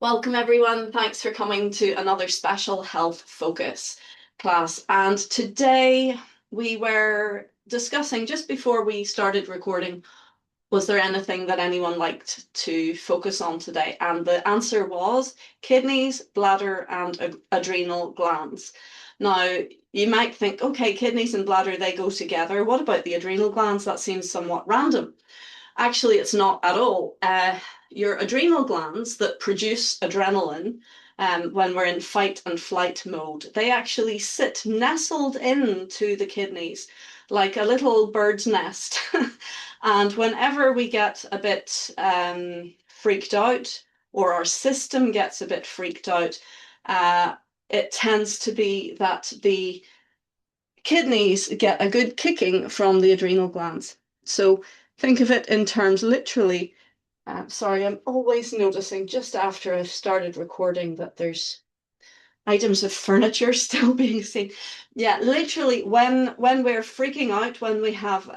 Welcome everyone. Thanks for coming to another special health focus class. And today we were discussing, just before we started recording, was there anything that anyone liked to focus on today? And the answer was kidneys, bladder, and adrenal glands. Now, you might think, okay, kidneys and bladder, they go together. What about the adrenal glands? That seems somewhat random. Actually, it's not at all. Your adrenal glands that produce adrenaline when we're in fight and flight mode, they actually sit nestled into the kidneys like a little bird's nest. And whenever we get a bit freaked out, or our system gets a bit freaked out, it tends to be that the kidneys get a good kicking from the adrenal glands. So think of it in terms literally. Sorry, I'm always noticing just after I've started recording that there's items of furniture still being seen. Yeah, literally when we're freaking out, when we have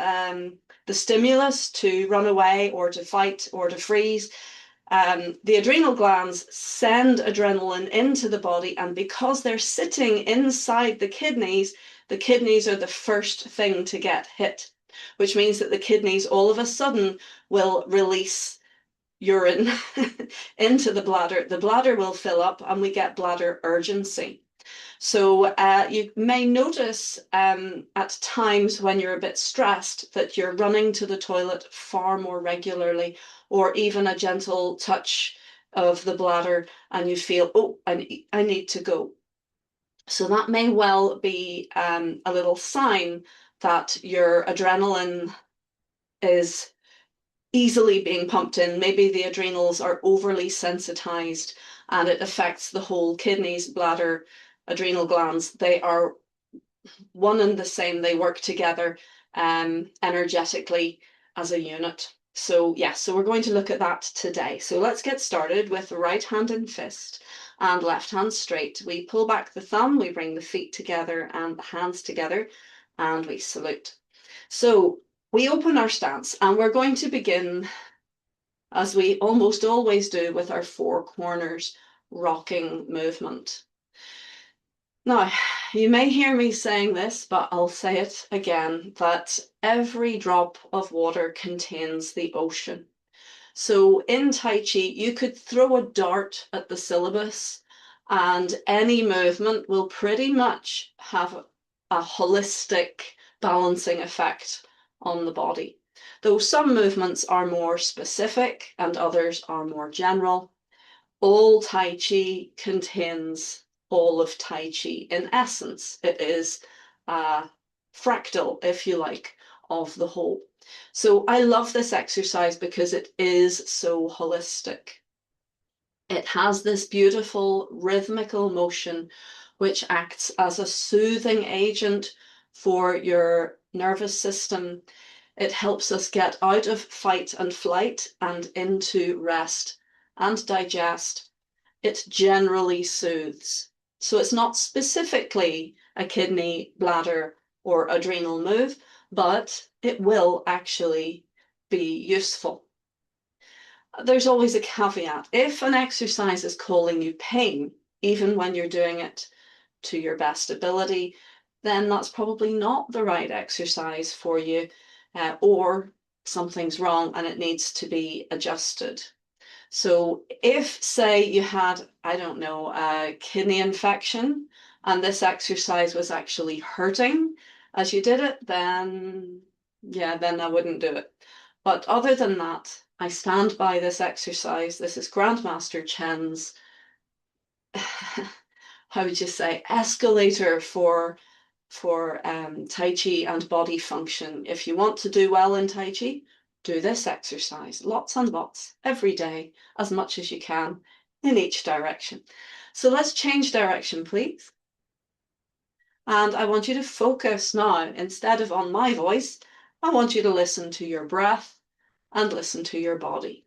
the stimulus to run away or to fight or to freeze, the adrenal glands send adrenaline into the body, and because they're sitting inside the kidneys are the first thing to get hit, which means that the kidneys all of a sudden will release urine into the bladder. The bladder will fill up and we get bladder urgency. So you may notice at times when you're a bit stressed that you're running to the toilet far more regularly, or even a gentle touch of the bladder and you feel, oh, I need to go. So that may well be a little sign that your adrenaline is easily being pumped in. Maybe the adrenals are overly sensitized and it affects the whole kidneys, bladder, adrenal glands. They are one and the same. They work together energetically as a unit. So yes, so we're going to look at that today. So let's get started with the right hand in fist and left hand straight. We pull back the thumb, we bring the feet together and the hands together, and we salute. So we open our stance and we're going to begin, as we almost always do, with our four corners rocking movement. Now, you may hear me saying this, but I'll say it again, that every drop of water contains the ocean. So in Tai Chi, you could throw a dart at the syllabus and any movement will pretty much have a holistic balancing effect on the body. Though some movements are more specific and others are more general, all Tai Chi contains all of Tai Chi. In essence, it is a fractal, if you like, of the whole. So I love this exercise because it is so holistic. It has this beautiful rhythmical motion which acts as a soothing agent for your nervous system. It helps us get out of fight and flight and into rest and digest. It generally soothes. So it's not specifically a kidney, bladder, or adrenal move, but it will actually be useful. There's always a caveat. If an exercise is calling you pain, even when you're doing it to your best ability, then that's probably not the right exercise for you, or something's wrong and it needs to be adjusted. So if, say, you had, I don't know, a kidney infection and this exercise was actually hurting as you did it, then yeah, then I wouldn't do it. But other than that, I stand by this exercise. This is Grandmaster Chen's, how would you say, escalator for Tai Chi and body function. If you want to do well in Tai Chi, do this exercise, lots and lots, every day, as much as you can, in each direction. So let's change direction, please. And I want you to focus now, instead of on my voice, I want you to listen to your breath and listen to your body.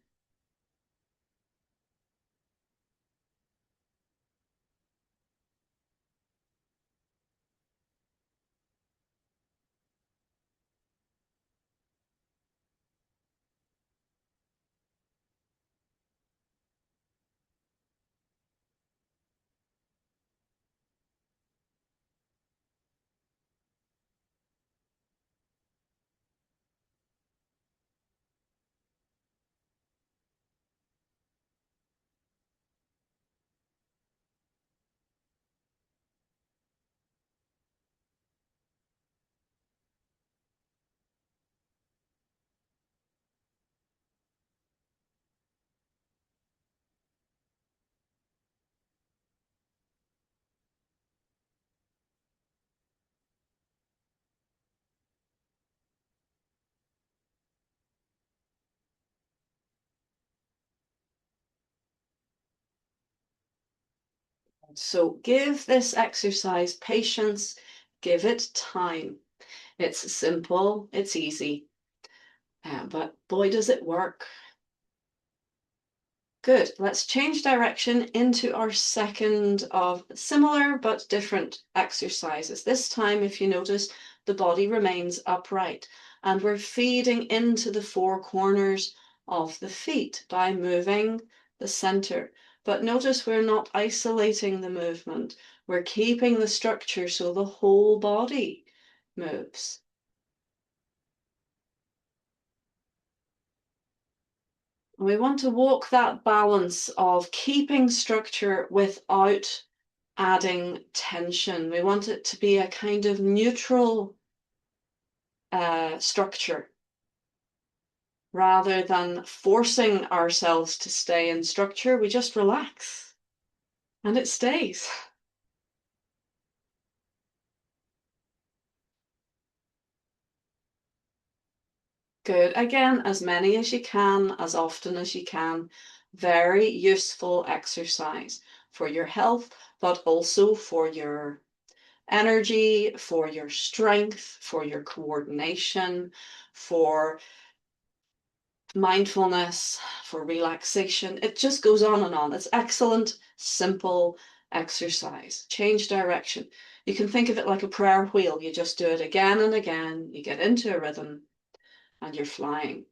So give this exercise patience, give it time. It's simple, it's easy, but boy, does it work. Good. Let's change direction into our second of similar but different exercises. This time, if you notice, the body remains upright and we're feeding into the four corners of the feet by moving the center. But notice we're not isolating the movement. We're keeping the structure so the whole body moves. We want to walk that balance of keeping structure without adding tension. We want it to be a kind of neutral structure rather than forcing ourselves to stay in structure. We just relax and it stays. Good. Again, as many as you can, as often as you can. Very useful exercise for your health, but also for your energy, for your strength, for your coordination, for mindfulness, for relaxation. It just goes on and on. It's excellent, simple exercise. Change direction. You can think of it like a prayer wheel. You just do it again and again. You get into a rhythm and you're flying.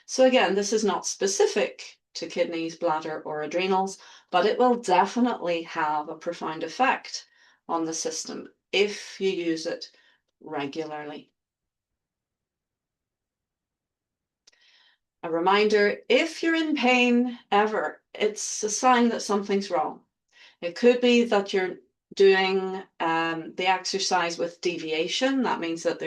So again, this is not specific to kidneys, bladder, or adrenals, but it will definitely have a profound effect on the system if you use it regularly. A reminder, if you're in pain ever, it's a sign that something's wrong. It could be that you're doing the exercise with deviation. That means that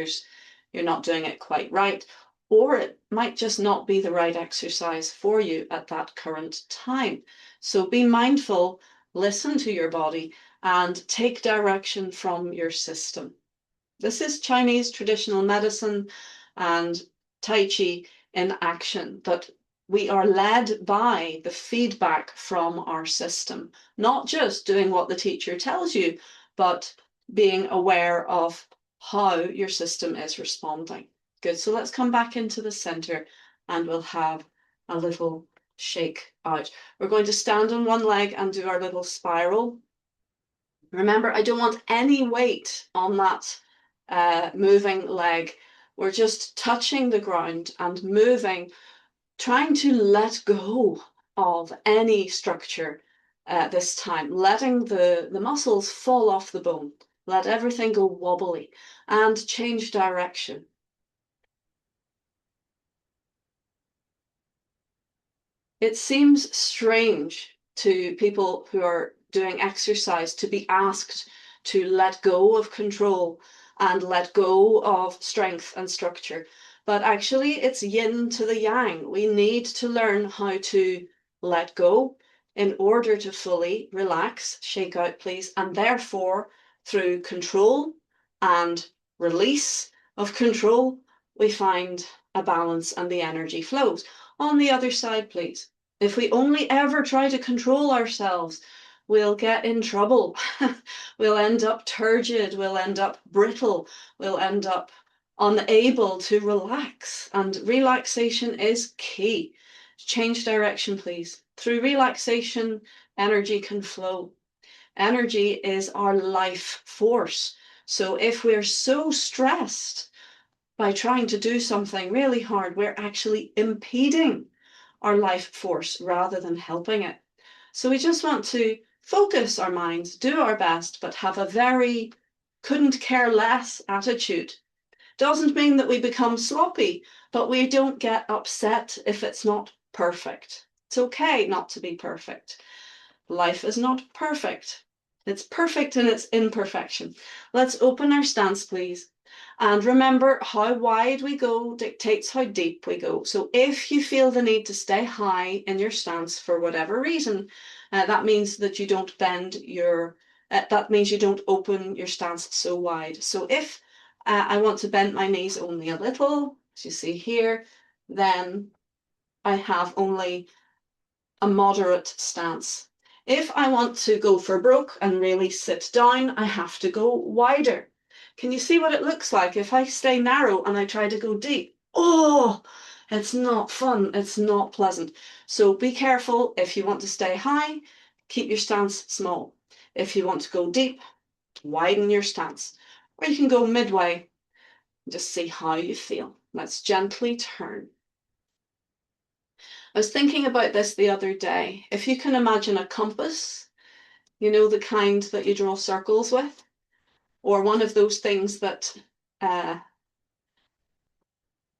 you're not doing it quite right. Or it might just not be the right exercise for you at that current time. So be mindful, listen to your body, and take direction from your system. This is Chinese traditional medicine and Tai Chi in action, but we are led by the feedback from our system, not just doing what the teacher tells you, but being aware of how your system is responding. Good, so let's come back into the center and we'll have a little shake out. We're going to stand on one leg and do our little spiral. Remember, I don't want any weight on that moving leg. We're just touching the ground and moving, trying to let go of any structure this time, letting the muscles fall off the bone, let everything go wobbly and change direction. It seems strange to people who are doing exercise to be asked to let go of control and let go of strength and structure. But actually, it's yin to the yang. We need to learn how to let go in order to fully relax, shake out, please, and therefore, through control and release of control, we find a balance and the energy flows. On the other side, please. If we only ever try to control ourselves, we'll get in trouble. We'll end up turgid, we'll end up brittle, we'll end up unable to relax. And relaxation is key. Change direction, please. Through relaxation, energy can flow. Energy is our life force. So if we're so stressed by trying to do something really hard, we're actually impeding our life force rather than helping it. So we just want to focus our minds, do our best, but have a very couldn't care less attitude. Doesn't mean that we become sloppy, but we don't get upset if it's not perfect. It's okay not to be perfect. Life is not perfect. It's perfect in its imperfection. Let's open our stance, please. And remember, how wide we go dictates how deep we go. So if you feel the need to stay high in your stance for whatever reason, that means that you don't that means you don't open your stance so wide. So if I want to bend my knees only a little, as you see here, then I have only a moderate stance. If I want to go for broke and really sit down, I have to go wider. Can you see what it looks like if I stay narrow and I try to go deep? Oh, it's not fun. It's not pleasant. So be careful. If you want to stay high, keep your stance small. If you want to go deep, widen your stance. Or you can go midway. Just see how you feel. Let's gently turn. I was thinking about this the other day. If you can imagine a compass, you know, the kind that you draw circles with, or one of those things that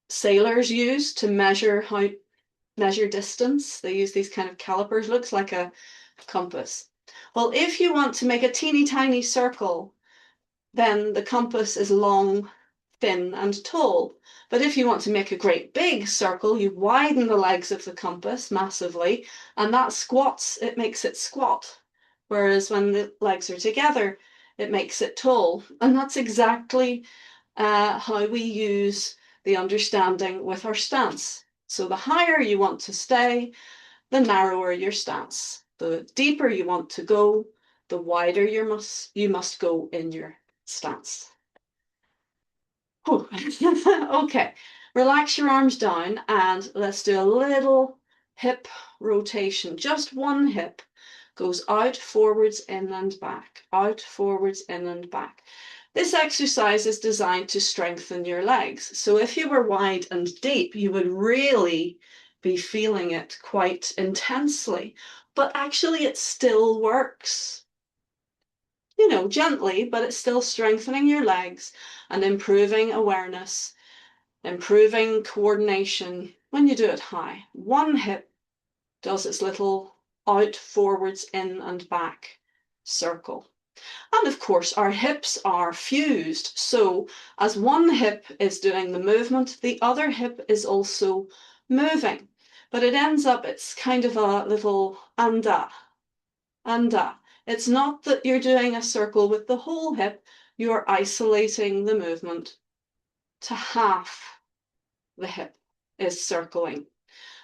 sailors use to measure distance. They use these kind of calipers, looks like a compass. Well, if you want to make a teeny tiny circle, then the compass is long, thin, and tall. But if you want to make a great big circle, you widen the legs of the compass massively, and that squats, it makes it squat. Whereas when the legs are together, it makes it tall. And that's exactly how we use the understanding with our stance. So the higher you want to stay, the narrower your stance. The deeper you want to go, the wider you must go in your stance. Okay, relax your arms down and let's do a little hip rotation. Just one hip goes out, forwards, in and back, out, forwards, in and back. This exercise is designed to strengthen your legs. So if you were wide and deep, you would really be feeling it quite intensely. But actually, it still works. You know, gently, but it's still strengthening your legs and improving awareness, improving coordination when you do it high. One hip does its little out, forwards, in and back circle. And of course, our hips are fused. So as one hip is doing the movement, the other hip is also moving. But it ends up, it's kind of a little anda. It's not that you're doing a circle with the whole hip, you're isolating the movement to half the hip is circling.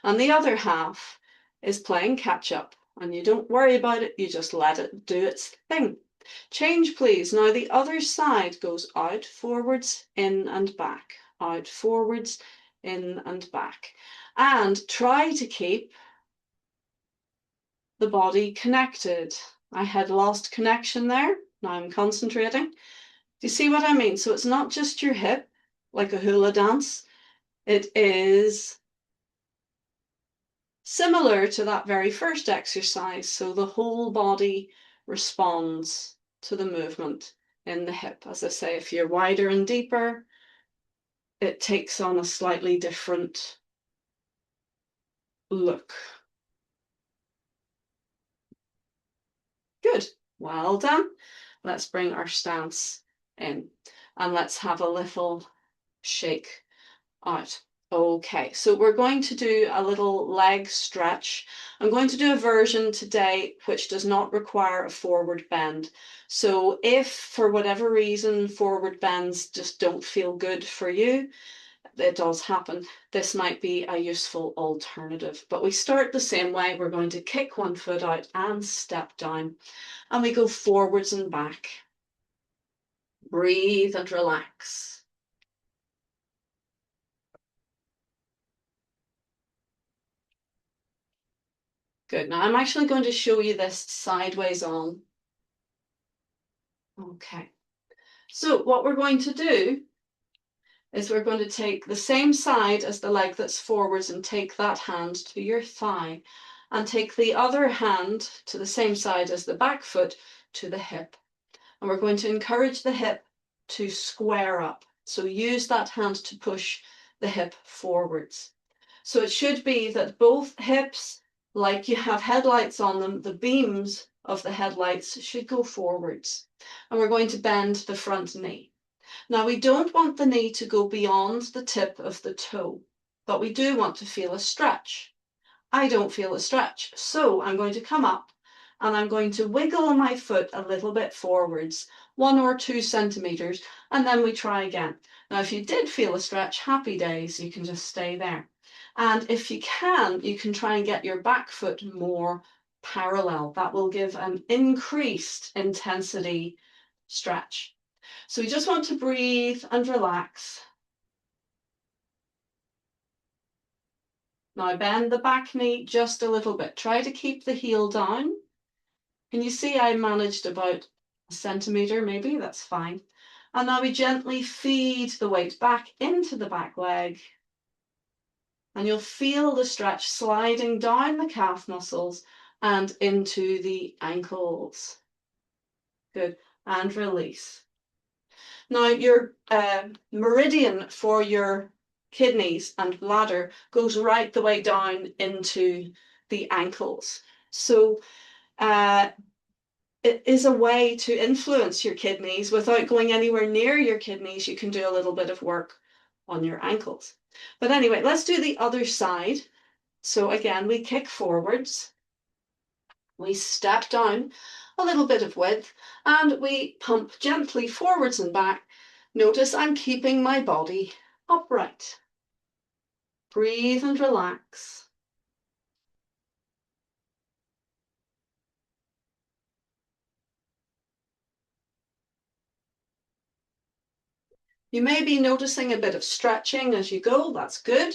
And the other half is playing catch up. And you don't worry about it, you just let it do its thing. Change, please. Now the other side goes out, forwards, in and back. Out, forwards, in and back. And try to keep the body connected. I had lost connection there. Now I'm concentrating. Do you see what I mean? So it's not just your hip, like a hula dance. It is similar to that very first exercise. So the whole body responds to the movement in the hip. As I say, if you're wider and deeper, it takes on a slightly different look. Good. Well done. Let's bring our stance in and let's have a little shake out. Okay, so we're going to do a little leg stretch. I'm going to do a version today which does not require a forward bend. So if for whatever reason forward bends just don't feel good for you, it does happen, this might be a useful alternative. But we start the same way. We're going to kick one foot out and step down. And we go forwards and back. Breathe and relax. Good. Now I'm actually going to show you this sideways on. Okay. So what we're going to do is we're going to take the same side as the leg that's forwards and take that hand to your thigh and take the other hand to the same side as the back foot to the hip. And we're going to encourage the hip to square up. So use that hand to push the hip forwards. So it should be that both hips, like you have headlights on them, the beams of the headlights should go forwards. And we're going to bend the front knee. Now we don't want the knee to go beyond the tip of the toe, but we do want to feel a stretch. I don't feel a stretch, so I'm going to come up and I'm going to wiggle my foot a little bit forwards, 1 or 2 centimeters, and then we try again. Now, if you did feel a stretch, happy days, you can just stay there. And if you can try and get your back foot more parallel. That will give an increased intensity stretch. So we just want to breathe and relax. Now bend the back knee just a little bit. Try to keep the heel down. Can you see I managed about a centimetre maybe? That's fine. And now we gently feed the weight back into the back leg. And you'll feel the stretch sliding down the calf muscles and into the ankles. Good. And release. Now your meridian for your kidneys and bladder goes right the way down into the ankles. So it is a way to influence your kidneys without going anywhere near your kidneys. You can do a little bit of work on your ankles. But anyway, let's do the other side. So again, we kick forwards. We step down a little bit of width and we pump gently forwards and back. Notice I'm keeping my body upright. Breathe and relax. You may be noticing a bit of stretching as you go. That's good.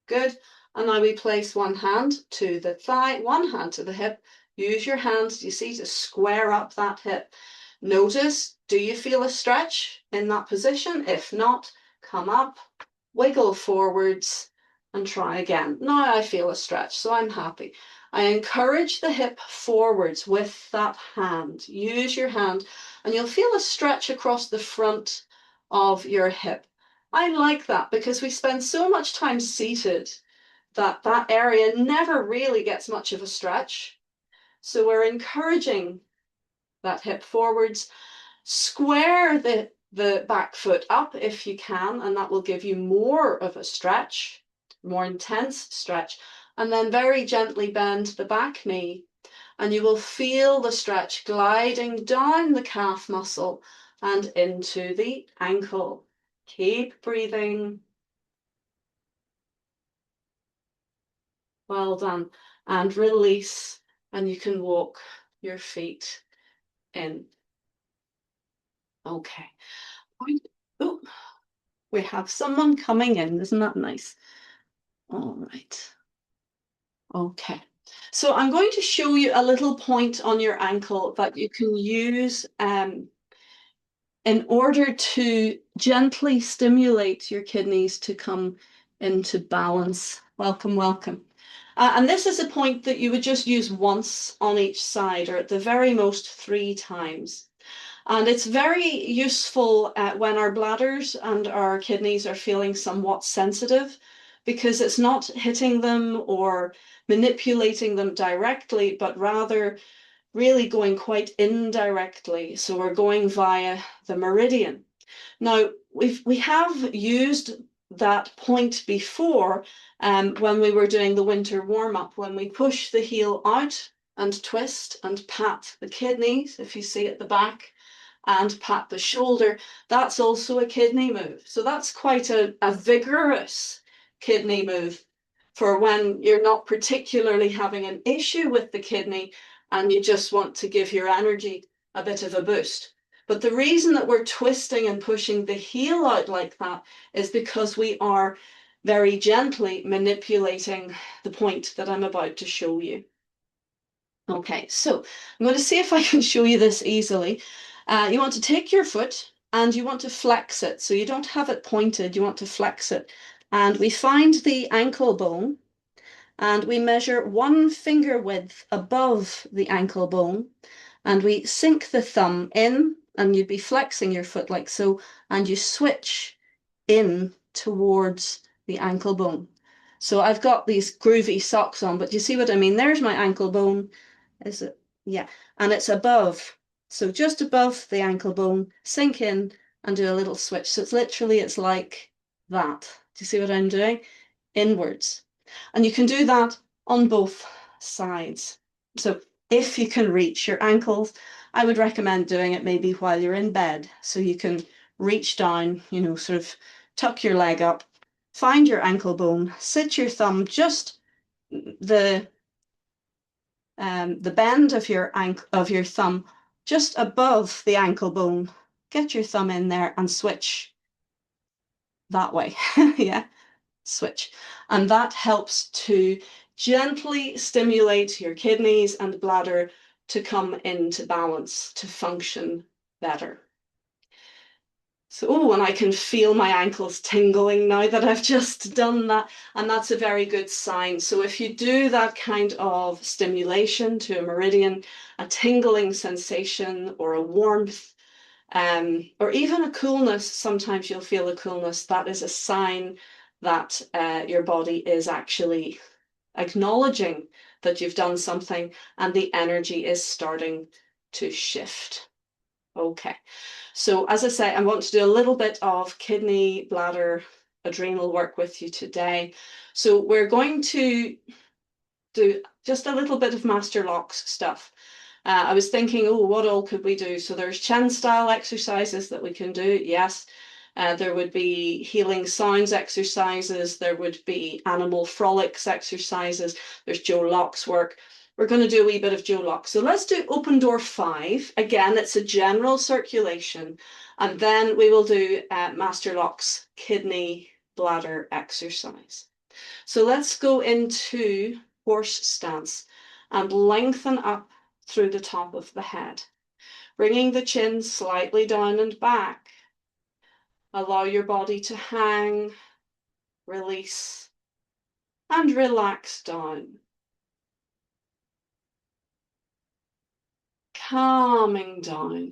Good. And now we place one hand to the thigh, one hand to the hip. Use your hands, you see, to square up that hip. Notice, do you feel a stretch in that position? If not, come up, wiggle forwards and try again. Now I feel a stretch, so I'm happy. I encourage the hip forwards with that hand. Use your hand and you'll feel a stretch across the front of your hip. I like that because we spend so much time seated that that area never really gets much of a stretch. So we're encouraging that hip forwards. Square the back foot up if you can, and that will give you more of a stretch, more intense stretch. And then very gently bend the back knee, and you will feel the stretch gliding down the calf muscle and into the ankle. Keep breathing. Well done. And release, and you can walk your feet in. Okay. Oh, we have someone coming in. Isn't that nice? All right. Okay. So I'm going to show you a little point on your ankle that you can use in order to gently stimulate your kidneys to come into balance. Welcome, welcome. And this is a point that you would just use once on each side, or at the very most 3 times. And it's very useful when our bladders and our kidneys are feeling somewhat sensitive, because it's not hitting them or manipulating them directly, but rather really going quite indirectly. So we're going via the meridian. Now, we have used that point before when we were doing the winter warm-up, when we push the heel out and twist and pat the kidneys, if you see at the back, and pat the shoulder. That's also a kidney move. So that's quite a vigorous kidney move for when you're not particularly having an issue with the kidney and you just want to give your energy a bit of a boost. But the reason that we're twisting and pushing the heel out like that is because we are very gently manipulating the point that I'm about to show you. Okay, so I'm going to see if I can show you this easily. You want to take your foot and you want to flex it. So you don't have it pointed, you want to flex it. And we find the ankle bone and we measure 1 finger width above the ankle bone. And we sink the thumb in, and you'd be flexing your foot like so, and you switch in towards the ankle bone. So I've got these groovy socks on, but you see what I mean? There's my ankle bone. Is it? Yeah. And it's above. So just above the ankle bone, sink in and do a little switch. So it's literally, it's like that. Do you see what I'm doing? Inwards. And you can do that on both sides. So if you can reach your ankles, I would recommend doing it maybe while you're in bed. So you can reach down, you know, sort of tuck your leg up, find your ankle bone, sit your thumb just the the bend of your thumb just above the ankle bone. Get your thumb in there and switch that way. Yeah, switch. And that helps to gently stimulate your kidneys and bladder to come into balance, to function better. So, oh, and I can feel my ankles tingling now that I've just done that. And that's a very good sign. So if you do that kind of stimulation to a meridian, a tingling sensation or a warmth, or even a coolness, sometimes you'll feel a coolness, that is a sign that your body is actually acknowledging that you've done something and the energy is starting to shift. Okay, so as I say, I want to do a little bit of kidney, bladder, adrenal work with you today. So we're going to do just a little bit of master locks stuff. I was thinking, oh, what all could we do? So there's Chen style exercises that we can do. Yes. There would be healing sounds exercises. There would be animal frolics exercises. There's Joe Locke's work. We're going to do a wee bit of Joe Locke. So let's do open door 5. Again, it's a general circulation. And then we will do Master Locke's kidney bladder exercise. So let's go into horse stance and lengthen up through the top of the head, bringing the chin slightly down and back. Allow your body to hang, release, and relax down. Calming down.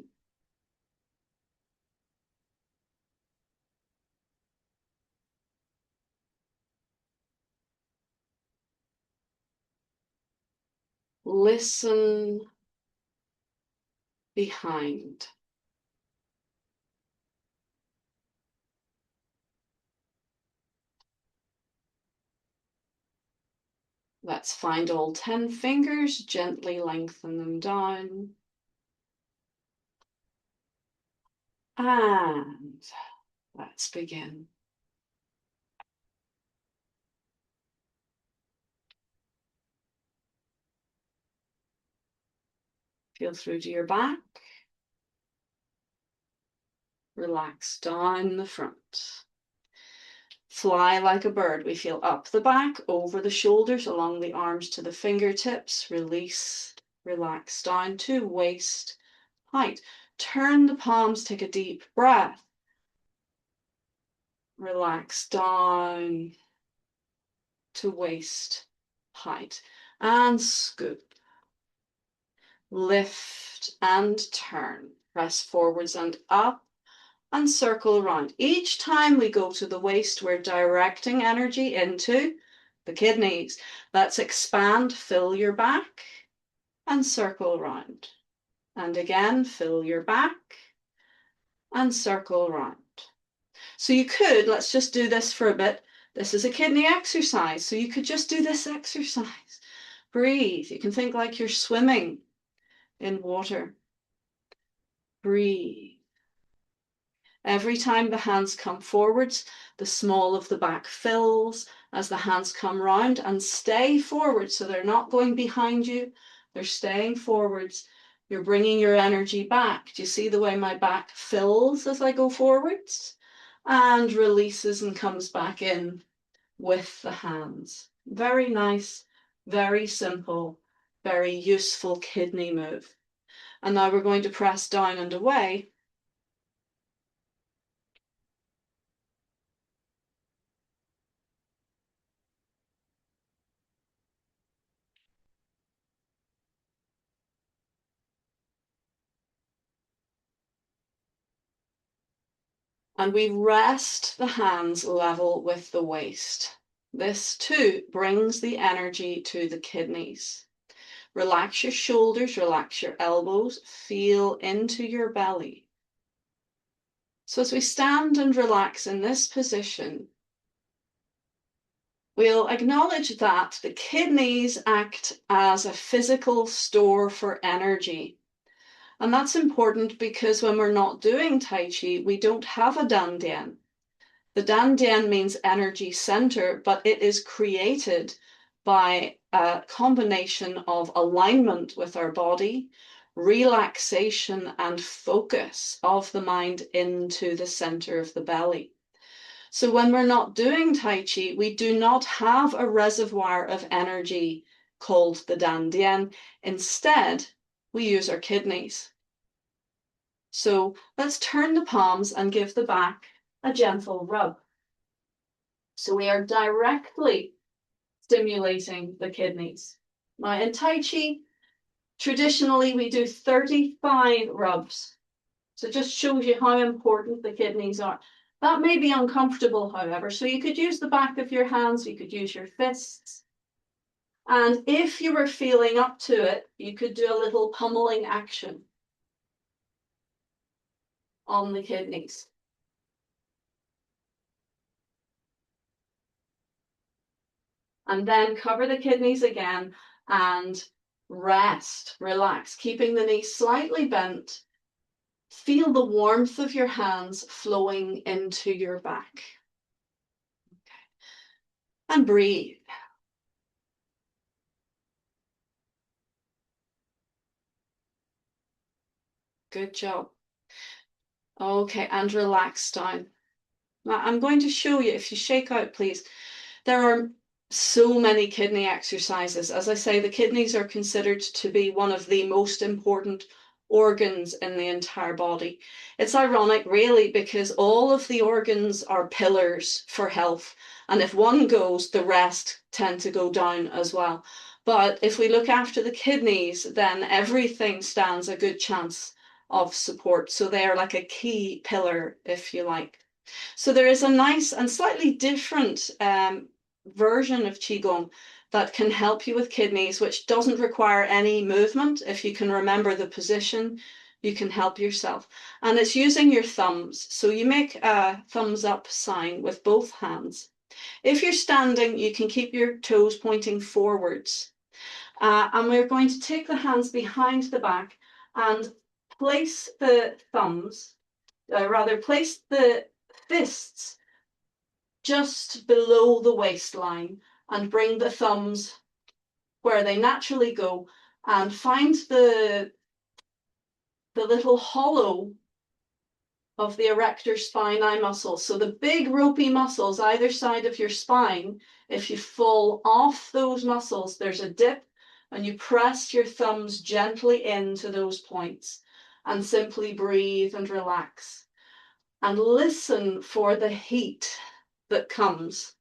Listen behind. Let's find all 10 fingers, gently lengthen them down. And let's begin. Feel through to your back. Relax down the front. Fly like a bird. We feel up the back, over the shoulders, along the arms to the fingertips. Release, relax down to waist height. Turn the palms, take a deep breath. Relax down to waist height. And scoop. Lift and turn. Press forwards and up and circle around. Each time we go to the waist, we're directing energy into the kidneys. Let's expand, fill your back and circle around. And again, fill your back and circle around. So you could, let's just do this for a bit. This is a kidney exercise. So you could just do this exercise. Breathe. You can think like you're swimming in water. Breathe. Every time the hands come forwards, the small of the back fills as the hands come round, and stay forward. So they're not going behind you, they're staying forwards. You're bringing your energy back. Do you see the way my back fills as I go forwards? And releases and comes back in with the hands. Very nice, very simple, very useful kidney move. And now we're going to press down and away. And we rest the hands level with the waist. This too brings the energy to the kidneys. Relax your shoulders, relax your elbows, feel into your belly. So as we stand and relax in this position, we'll acknowledge that the kidneys act as a physical store for energy. And that's important because when we're not doing Tai Chi, we don't have a dandian. The dandian means energy center, but it is created by a combination of alignment with our body, relaxation, and focus of the mind into the center of the belly. So when we're not doing Tai Chi, we do not have a reservoir of energy called the Dandian. Instead, we use our kidneys. So let's turn the palms and give the back a gentle rub. So we are directly stimulating the kidneys. Now in Tai Chi, traditionally we do 35 rubs. So it just shows you how important the kidneys are. That may be uncomfortable, however, so you could use the back of your hands, you could use your fists. And if you were feeling up to it, you could do a little pummeling action on the kidneys. And then cover the kidneys again and rest, relax, keeping the knees slightly bent. Feel the warmth of your hands flowing into your back. Okay. And breathe. Good job. Okay, and relax down. Now I'm going to show you, if you shake out, please. There are so many kidney exercises. As I say, the kidneys are considered to be one of the most important organs in the entire body. It's ironic, really, because all of the organs are pillars for health. And if one goes, the rest tend to go down as well. But if we look after the kidneys, then everything stands a good chance of support. So they are like a key pillar, if you like. So there is a nice and slightly different version of Qigong that can help you with kidneys, which doesn't require any movement. If you can remember the position, you can help yourself. And it's using your thumbs. So you make a thumbs up sign with both hands. If you're standing, you can keep your toes pointing forwards. And we're going to take the hands behind the back and place the thumbs, place the fists just below the waistline and bring the thumbs where they naturally go and find the little hollow of the erector spinae muscles. So the big ropey muscles either side of your spine, if you fall off those muscles, there's a dip and you press your thumbs gently into those points and simply breathe and relax and listen for the heat that comes.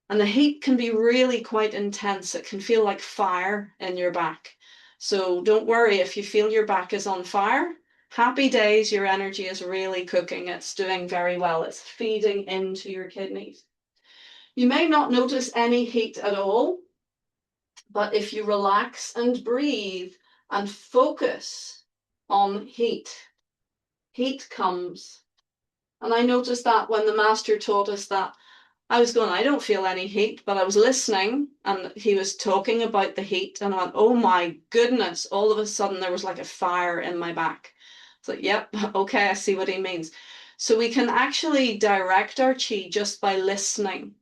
And the heat can be really quite intense. It can feel like fire in your back. So don't worry if you feel your back is on fire. Happy days, your energy is really cooking. It's doing very well. It's feeding into your kidneys. You may not notice any heat at all, but if you relax and breathe and focus on heat, heat comes. And I noticed that when the master taught us that, I was going, I don't feel any heat, but I was listening and he was talking about the heat and I went, oh my goodness, all of a sudden there was like a fire in my back. It's like, yep, okay, I see what he means. So we can actually direct our chi just by listening.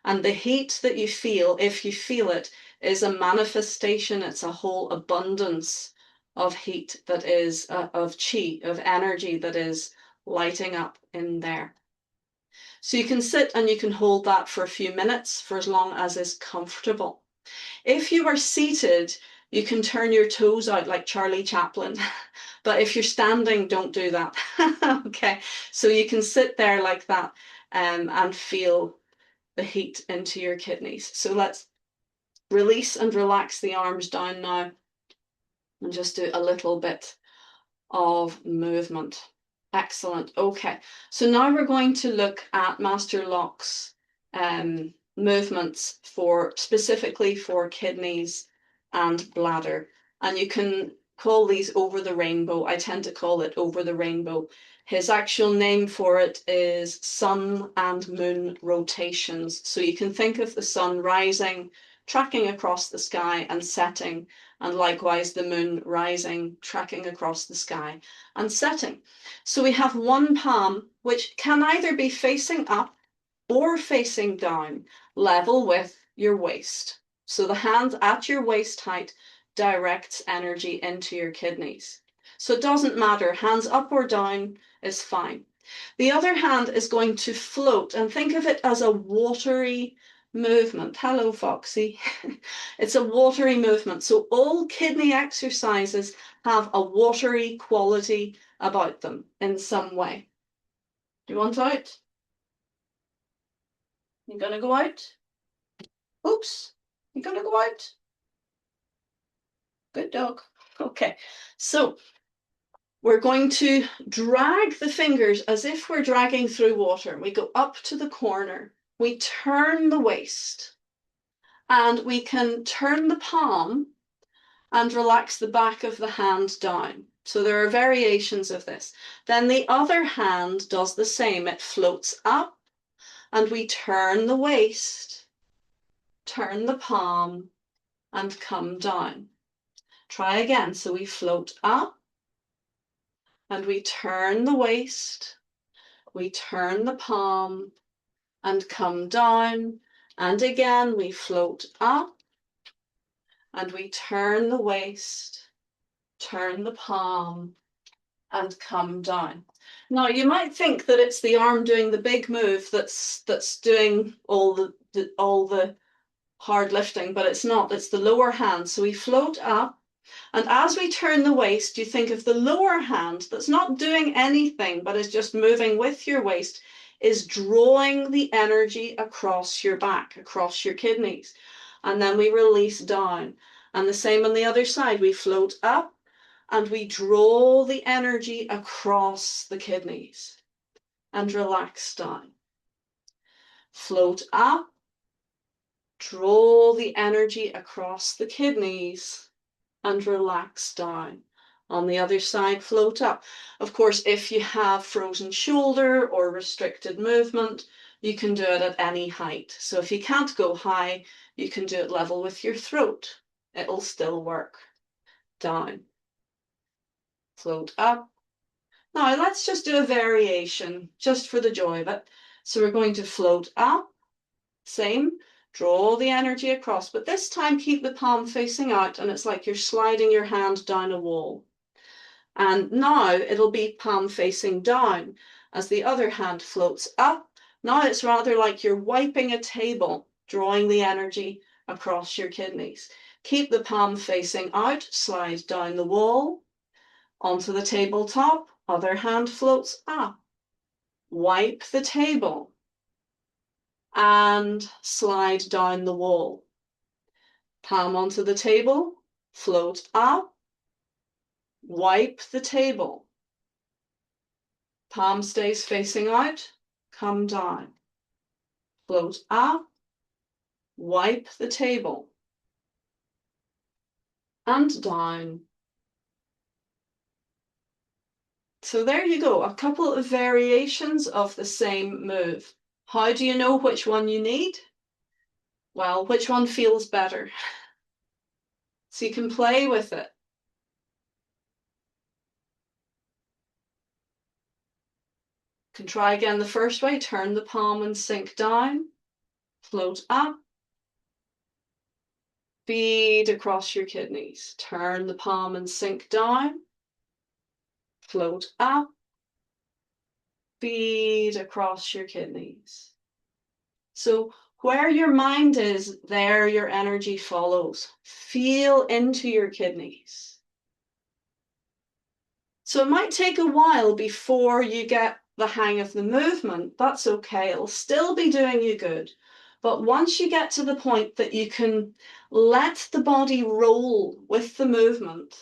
And the heat that you feel, if you feel it, is a manifestation. It's a whole abundance of heat that is, of chi, of energy that is lighting up in there. So you can sit and you can hold that for a few minutes for as long as is comfortable. If you are seated, you can turn your toes out like Charlie Chaplin. But if you're standing, don't do that. Okay, so you can sit there like that and feel the heat into your kidneys. So let's release and relax the arms down now and just do a little bit of movement. Excellent. Okay, so now we're going to look at Master Locke's movements for specifically for kidneys and bladder. And you can call these over the rainbow. I tend to call it over the rainbow. His actual name for it is sun and moon rotations. So you can think of the sun rising, tracking across the sky and setting, and likewise the moon rising, tracking across the sky and setting. So we have one palm, which can either be facing up or facing down, level with your waist. So the hand at your waist height directs energy into your kidneys. So it doesn't matter, hands up or down is fine. The other hand is going to float, and think of it as a watery movement. Hello, Foxy. It's a watery movement. So all kidney exercises have a watery quality about them in some way. Do you want out? You gonna go out? Oops. You gonna go out? Good dog. Okay. So we're going to drag the fingers as if we're dragging through water. We go up to the corner. We turn the waist, and we can turn the palm and relax the back of the hand down. So there are variations of this. Then the other hand does the same. It floats up, and we turn the waist, turn the palm, and come down. Try again. So we float up, and we turn the waist, we turn the palm, and come down. And again, we float up, and we turn the waist, turn the palm, and come down. Now, you might think that it's the arm doing the big move that's doing all the hard lifting, but it's not. It's the lower hand. So we float up, and as we turn the waist, you think of the lower hand that's not doing anything, but is just moving with your waist, is drawing the energy across your back, across your kidneys. And then we release down. And the same on the other side. We float up, and we draw the energy across the kidneys and relax down. Float up, draw the energy across the kidneys, and relax down. On the other side, float up. Of course, if you have frozen shoulder or restricted movement, you can do it at any height. So if you can't go high, you can do it level with your throat. It'll still work. Down. Float up. Now let's just do a variation just for the joy of it. So we're going to float up. Same. Draw the energy across, but this time keep the palm facing out, and it's like you're sliding your hand down a wall. And now it'll be palm facing down as the other hand floats up. Now it's rather like you're wiping a table, drawing the energy across your kidneys. Keep the palm facing out, slide down the wall, onto the tabletop, other hand floats up. Wipe the table, and slide down the wall. Palm onto the table, float up, wipe the table. Palm stays facing out, come down. Float up, wipe the table, and down. So there you go, a couple of variations of the same move. How do you know which one you need? Well, which one feels better? So you can play with it. You can try again the first way, turn the palm and sink down, float up, feed across your kidneys, turn the palm and sink down, float up, feed across your kidneys. So where your mind is, there your energy follows. Feel into your kidneys. So it might take a while before you get the hang of the movement. That's okay. It'll still be doing you good. But once you get to the point that you can let the body roll with the movement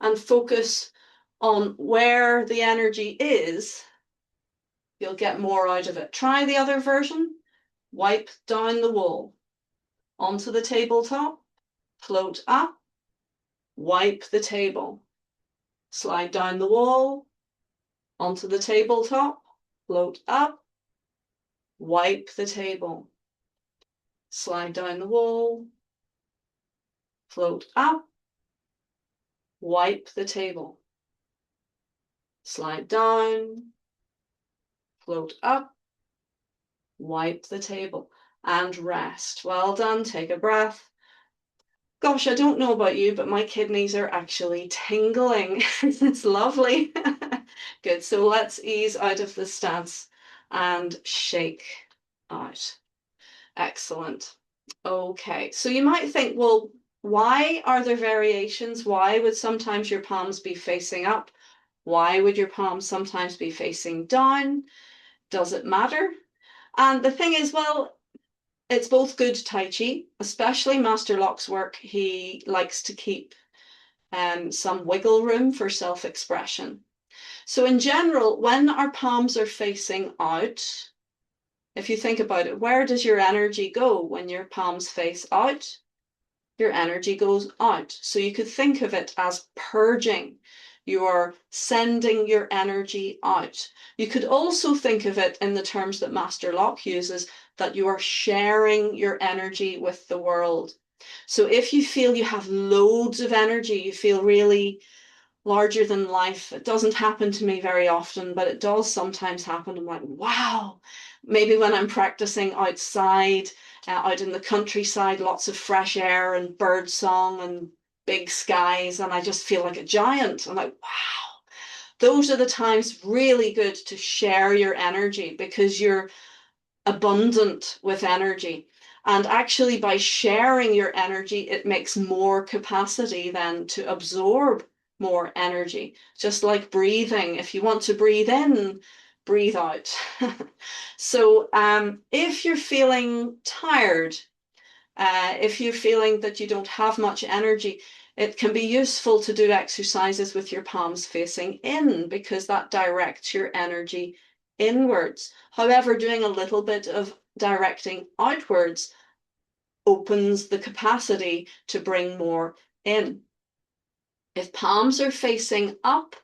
and focus on where the energy is, you'll get more out of it. Try the other version. Wipe down the wall, onto the tabletop, float up, wipe the table, slide down the wall, onto the tabletop, float up, wipe the table, slide down the wall, float up, wipe the table, slide down, float up, wipe the table, and rest. Well done. Take a breath. Gosh, I don't know about you, but my kidneys are actually tingling. It's lovely. Good. So let's ease out of the stance and shake out. Excellent. Okay. So you might think, well, why are there variations? Why would sometimes your palms be facing up? Why would your palms sometimes be facing down? Does it matter? And the thing is, well, it's both good Tai Chi, especially Master Locke's work. He likes to keep some wiggle room for self-expression. So in general, when our palms are facing out, if you think about it, where does your energy go when your palms face out? Your energy goes out. So you could think of it as purging. You are sending your energy out. You could also think of it in the terms that Master Locke uses, that you are sharing your energy with the world. So if you feel you have loads of energy, you feel really larger than life. It doesn't happen to me very often, but it does sometimes happen. I'm like, wow. Maybe when I'm practicing outside, out in the countryside, lots of fresh air and bird song and big skies, and I just feel like a giant. I'm like, wow. Those are the times really good to share your energy because you're abundant with energy. And actually, by sharing your energy, it makes more capacity then to absorb more energy. Just like breathing, if you want to breathe in, breathe out. So if you're feeling tired, if you're feeling that you don't have much energy, it can be useful to do exercises with your palms facing in because that directs your energy inwards. However, doing a little bit of directing outwards opens the capacity to bring more in. If palms are facing up,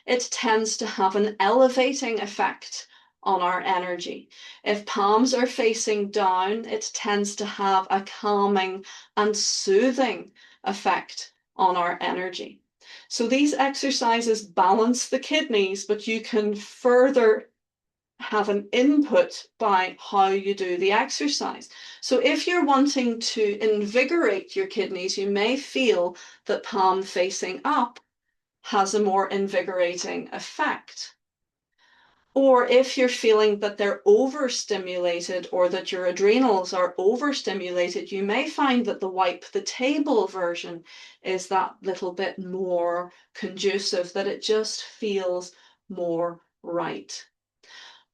it tends to have an elevating effect on our energy. If palms are facing down, it tends to have a calming and soothing effect on our energy. So these exercises balance the kidneys, but you can further have an input by how you do the exercise. So if you're wanting to invigorate your kidneys, you may feel that palm facing up has a more invigorating effect. Or if you're feeling that they're overstimulated or that your adrenals are overstimulated, you may find that the wipe the table version is that little bit more conducive, that it just feels more right.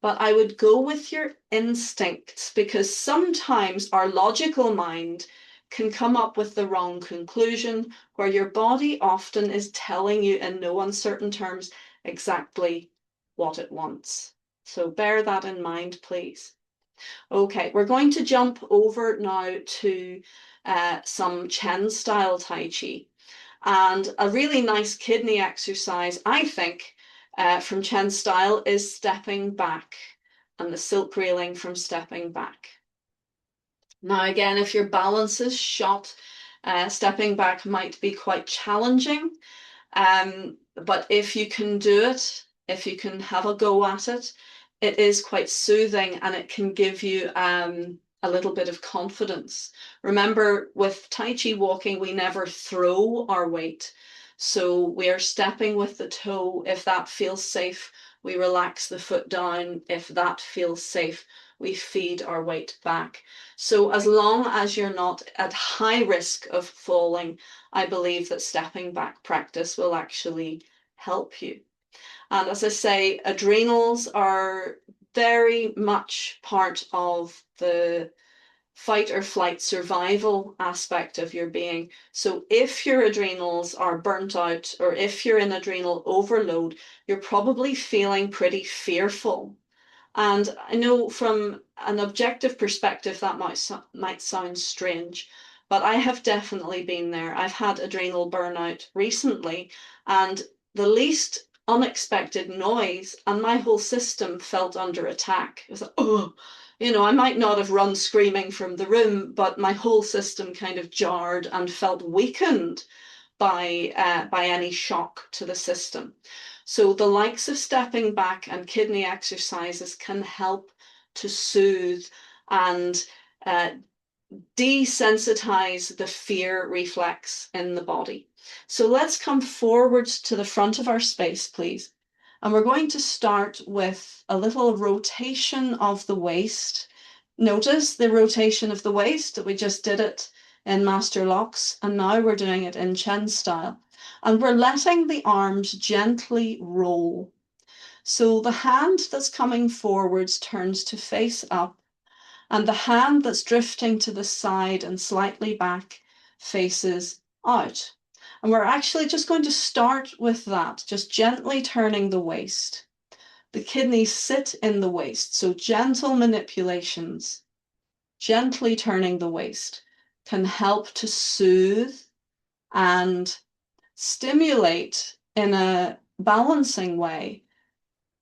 But I would go with your instincts because sometimes our logical mind can come up with the wrong conclusion where your body often is telling you in no uncertain terms exactly what it wants. So bear that in mind, please. Okay, we're going to jump over now to some Chen style Tai Chi. And a really nice kidney exercise, I think, from Chen style is stepping back and the silk railing from stepping back. Now, again, if your balance is shot, stepping back might be quite challenging. But if you can do it, if you can have a go at it, it is quite soothing and it can give you a little bit of confidence. Remember, with Tai Chi walking, we never throw our weight. So we are stepping with the toe. If that feels safe, we relax the foot down. If that feels safe, we feed our weight back. So as long as you're not at high risk of falling, I believe that stepping back practice will actually help you. And as I say, adrenals are very much part of the fight or flight survival aspect of your being. So if your adrenals are burnt out or if you're in adrenal overload, you're probably feeling pretty fearful. And I know from an objective perspective that might sound strange, but I have definitely been there. I've had adrenal burnout recently, and the least unexpected noise, and my whole system felt under attack. It was like, oh, I might not have run screaming from the room, but my whole system kind of jarred and felt weakened by any shock to the system. So the likes of stepping back and kidney exercises can help to soothe and desensitize the fear reflex in the body. So let's come forwards to the front of our space, please. And we're going to start with a little rotation of the waist. Notice the rotation of the waist that we just did it in Master Locks, and now we're doing it in Chen style. And we're letting the arms gently roll. So the hand that's coming forwards turns to face up, and the hand that's drifting to the side and slightly back faces out. And we're actually just going to start with that, just gently turning the waist. The kidneys sit in the waist, so gentle manipulations, gently turning the waist can help to soothe and stimulate in a balancing way,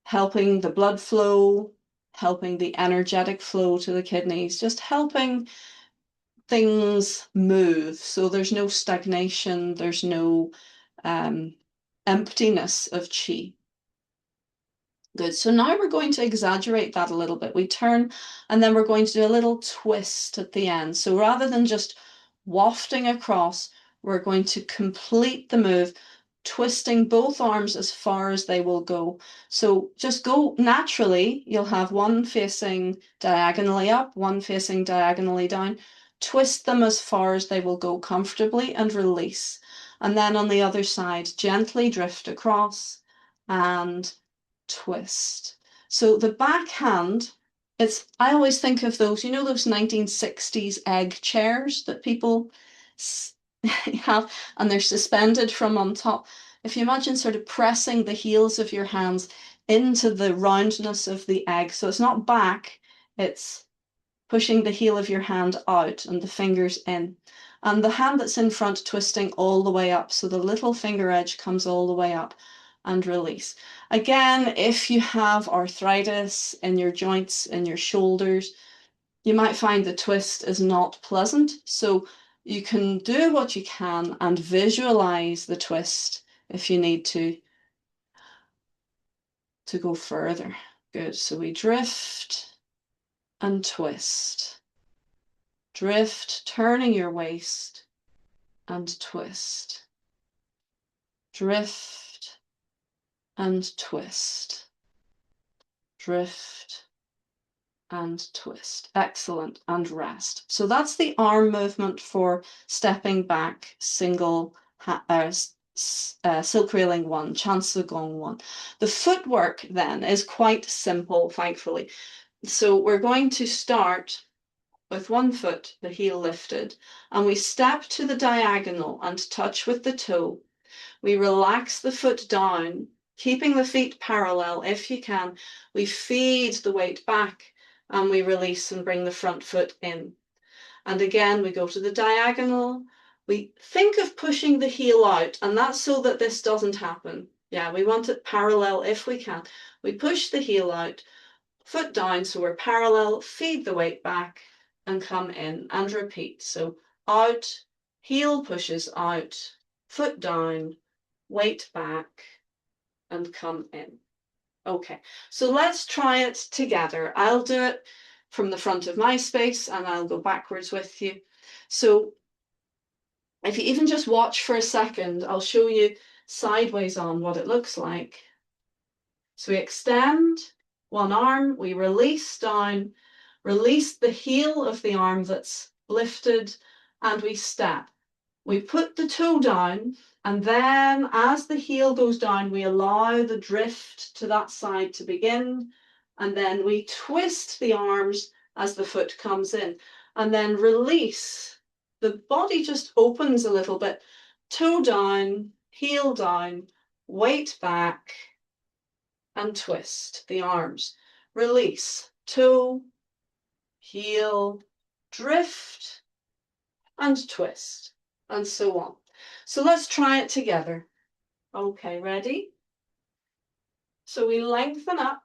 helping the blood flow, helping the energetic flow to the kidneys, just helping things move. So there's no stagnation, there's no emptiness of chi. Good. So now we're going to exaggerate that a little bit. We turn and then we're going to do a little twist at the end. So rather than just wafting across, we're going to complete the move, twisting both arms as far as they will go. So just go naturally. You'll have one facing diagonally up, one facing diagonally down. Twist them as far as they will go comfortably and release. And then on the other side, gently drift across and twist. So the backhand, I always think of those, you know, those 1960s egg chairs that people have, and they're suspended from on top. If you imagine sort of pressing the heels of your hands into the roundness of the egg, so it's not back, it's pushing the heel of your hand out and the fingers in. And the hand that's in front twisting all the way up, so the little finger edge comes all the way up, and release. Again, if you have arthritis in your joints, in your shoulders, you might find the twist is not pleasant. So you can do what you can and visualize the twist if you need to go further. Good. So we drift and twist. Drift, turning your waist, and twist. Drift and twist. Drift and twist. Excellent. And rest. So that's the arm movement for stepping back, single, silk reeling one, chance gong one. The footwork then is quite simple, thankfully. So we're going to start with one foot, the heel lifted, and we step to the diagonal and touch with the toe. We relax the foot down, keeping the feet parallel if you can. We feed the weight back and we release and bring the front foot in. And again, we go to the diagonal. We think of pushing the heel out, and that's so that this doesn't happen. Yeah, we want it parallel if we can. We push the heel out, foot down, so we're parallel, feed the weight back, and come in and repeat. So out, heel pushes out, foot down, weight back, and come in. Okay, so let's try it together. I'll do it from the front of my space and I'll go backwards with you. So if you even just watch for a second, I'll show you sideways on what it looks like. So we extend one arm, we release down, release the heel of the arm that's lifted, and we step. We put the toe down, and then as the heel goes down, we allow the drift to that side to begin, and then we twist the arms as the foot comes in, and then release. The body just opens a little bit, toe down, heel down, weight back, and twist the arms. Release, toe, heel, drift, and twist, and so on. So let's try it together. Okay, ready? So we lengthen up,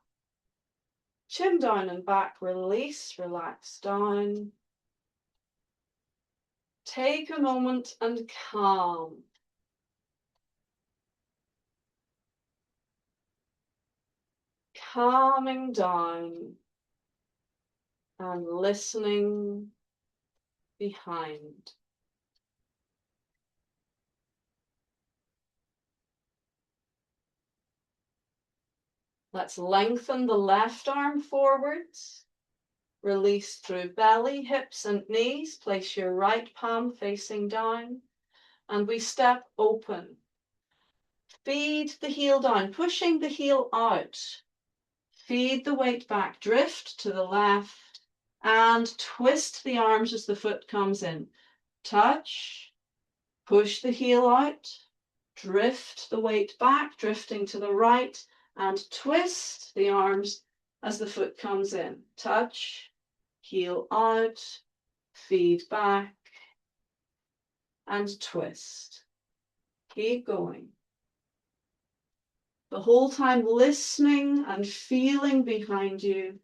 chin down and back, release, relax down. Take a moment and calm. Calming down and listening, behind. Let's lengthen the left arm forwards. Release through belly, hips, and knees. Place your right palm facing down. And we step open. Feed the heel down, pushing the heel out. Feed the weight back, drift to the left, and twist the arms as the foot comes in. Touch, push the heel out, drift the weight back, drifting to the right, and twist the arms as the foot comes in. Touch, heel out, feed back, and twist. Keep going. The whole time listening and feeling behind you.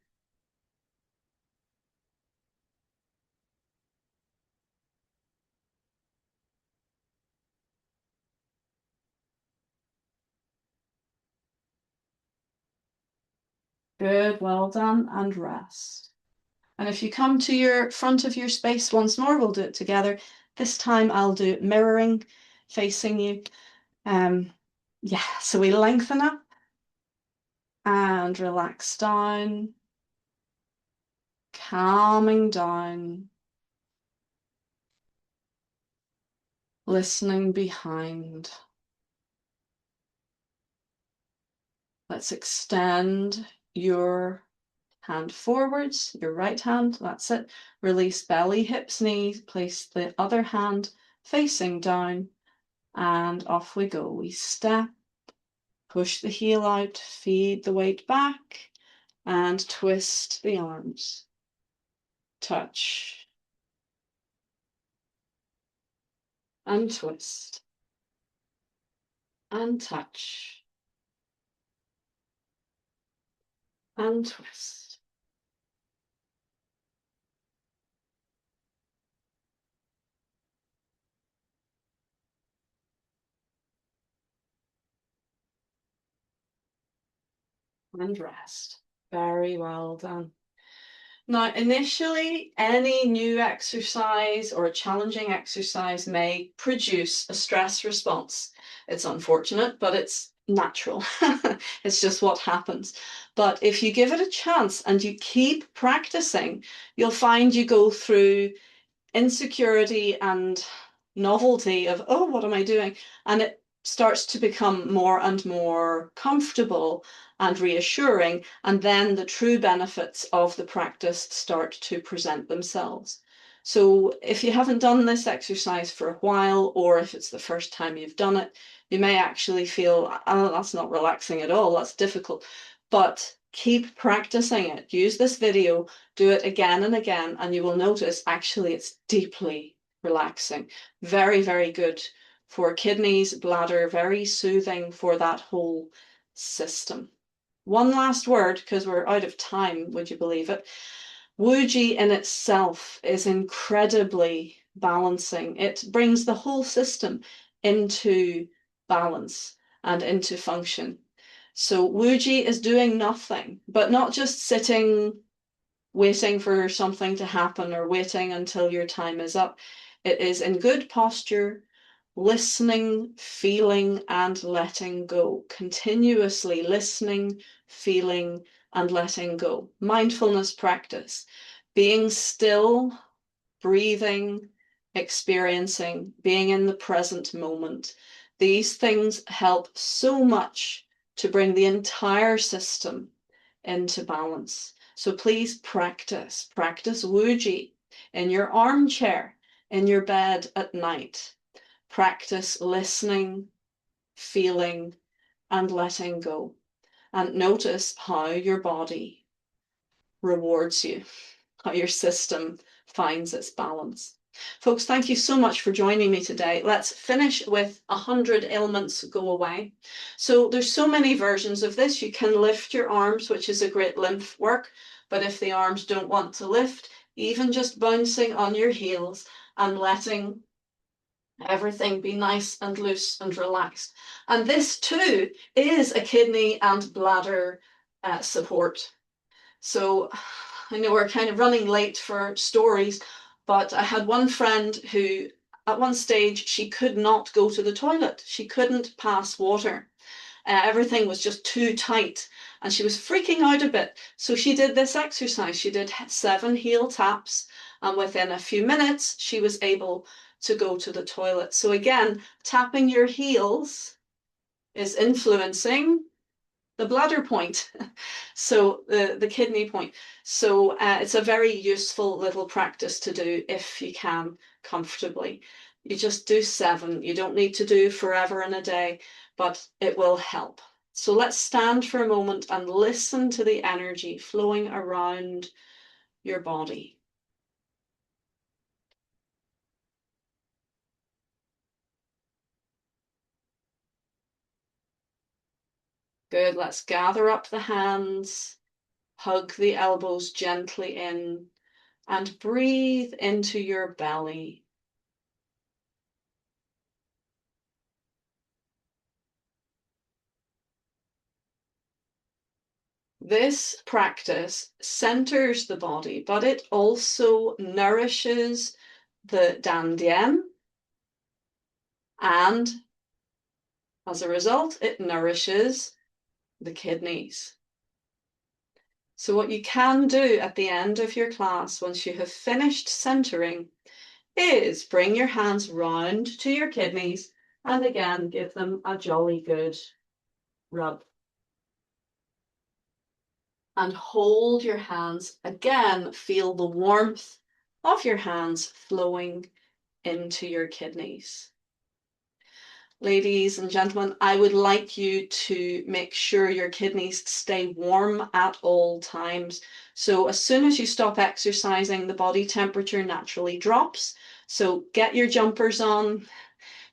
Good, well done, and rest. And if you come to your front of your space once more, we'll do it together. This time I'll do it mirroring, facing you. Yeah, so we lengthen up and relax down, calming down, listening behind. Let's extend your hand forwards, your right hand, that's it. Release belly, hips, knees, place the other hand facing down, and off we go. We step, push the heel out, feed the weight back, and twist the arms. Touch. And twist. And touch. And twist. And rest. Very well done. Now, initially, any new exercise or a challenging exercise may produce a stress response. It's unfortunate, but it's natural. It's just what happens. But if you give it a chance and you keep practicing, you'll find you go through insecurity and novelty of, oh, what am I doing? And it starts to become more and more comfortable and reassuring. And then the true benefits of the practice start to present themselves. So if you haven't done this exercise for a while, or if it's the first time you've done it, you may actually feel, oh, that's not relaxing at all, that's difficult. But keep practicing it. Use this video, do it again and again, and you will notice actually it's deeply relaxing. Very, very good for kidneys, bladder, very soothing for that whole system. One last word, because we're out of time, would you believe it? Wuji in itself is incredibly balancing. It brings the whole system into balance and into function. So Wuji is doing nothing, but not just sitting, waiting for something to happen or waiting until your time is up. It is in good posture, listening, feeling, and letting go. Continuously listening, feeling, and letting go. Mindfulness practice. Being still, breathing, experiencing, being in the present moment. These things help so much to bring the entire system into balance. So please practice Wuji in your armchair, in your bed at night. Practice listening, feeling, and letting go. And notice how your body rewards you, how your system finds its balance. Folks, thank you so much for joining me today. Let's finish with 100 ailments go away. So there's so many versions of this. You can lift your arms, which is a great lymph work. But if the arms don't want to lift, even just bouncing on your heels and letting everything be nice and loose and relaxed. And this too is a kidney and bladder support. So I know we're kind of running late for stories, But I had one friend who, at one stage, she could not go to the toilet. She couldn't pass water. Everything was just too tight and she was freaking out a bit. So she did this exercise. She did 7 heel taps, and within a few minutes, she was able to go to the toilet. So again, tapping your heels is influencing the bladder point, so the kidney point. So it's a very useful little practice to do if you can comfortably. You just do 7. You don't need to do forever in a day, but it will help. So let's stand for a moment and listen to the energy flowing around your body. Good. Let's gather up the hands, hug the elbows gently in, and breathe into your belly. This practice centers the body, but it also nourishes the dandian, and as a result, it nourishes the kidneys. So what you can do at the end of your class, once you have finished centering, is bring your hands round to your kidneys and again give them a jolly good rub. And hold your hands. Again, feel the warmth of your hands flowing into your kidneys. Ladies and gentlemen, I would like you to make sure your kidneys stay warm at all times. So as soon as you stop exercising, the body temperature naturally drops. So get your jumpers on,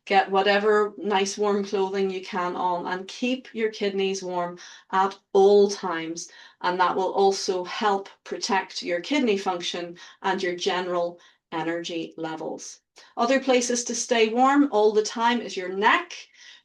get whatever nice warm clothing you can on, and keep your kidneys warm at all times. And that will also help protect your kidney function and your general energy levels. Other places to stay warm all the time is your neck,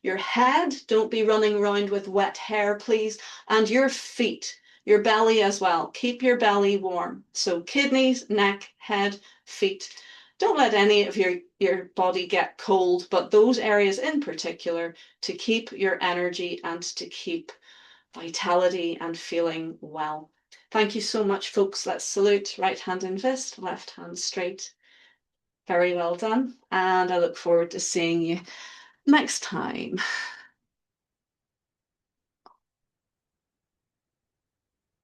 your head. Don't be running around with wet hair, please. And your feet, your belly as well. Keep your belly warm. So kidneys, neck, head, feet. Don't let any of your body get cold, but those areas in particular, to keep your energy and to keep vitality and feeling well. Thank you so much, folks. Let's salute. Right hand in fist, left hand straight. Very well done. And I look forward to seeing you next time.